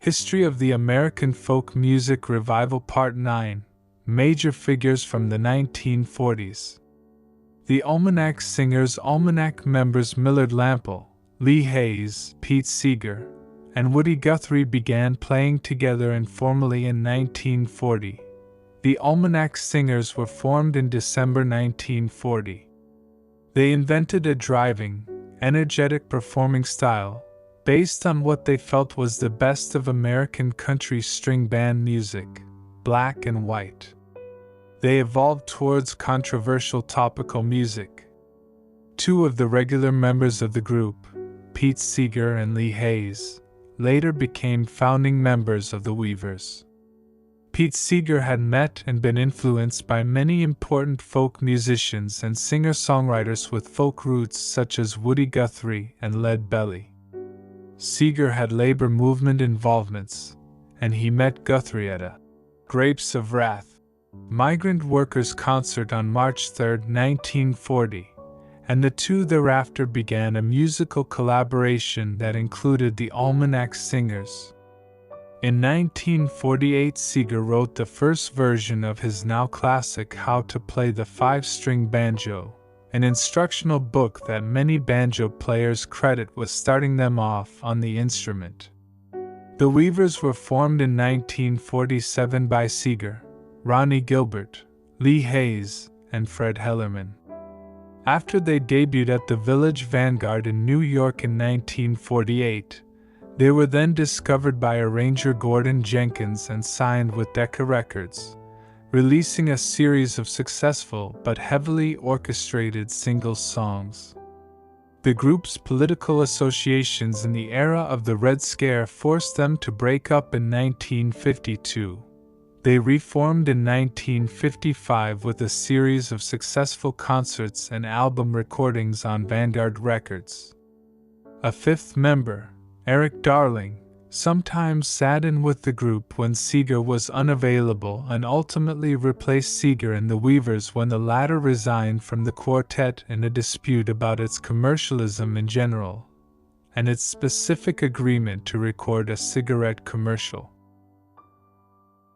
History of the American Folk Music Revival Part 9. Major figures from the 1940s. The Almanac Singers. Almanac members Millard Lample, Lee Hayes, Pete Seeger, and Woody Guthrie began playing together informally in 1940. The Almanac Singers were formed in December 1940. They invented a driving, energetic performing style, based on what they felt was the best of American country string band music, black and white. They evolved towards controversial topical music. Two of the regular members of the group, Pete Seeger and Lee Hayes, later became founding members of the Weavers. Pete Seeger had met and been influenced by many important folk musicians and singer-songwriters with folk roots such as Woody Guthrie and Lead Belly. Seeger had labor movement involvements, and he met Guthrie at a Grapes of Wrath migrant workers concert on March 3, 1940, and the two thereafter began a musical collaboration that included the Almanac Singers. In 1948, Seeger wrote the first version of his now classic How to Play the Five-String Banjo, an instructional book that many banjo players credit with starting them off on the instrument. The Weavers were formed in 1947 by Seeger, Ronnie Gilbert, Lee Hayes, and Fred Hellerman. After they debuted at the Village Vanguard in New York in 1948, they were then discovered by arranger Gordon Jenkins and signed with Decca Records, releasing a series of successful but heavily orchestrated single songs. The group's political associations in the era of the Red Scare forced them to break up in 1952. They reformed in 1955 with a series of successful concerts and album recordings on Vanguard Records. A fifth member, Eric Darling, sometimes sat in with the group when Seeger was unavailable and ultimately replaced Seeger in the Weavers when the latter resigned from the quartet in a dispute about its commercialism in general, and its specific agreement to record a cigarette commercial.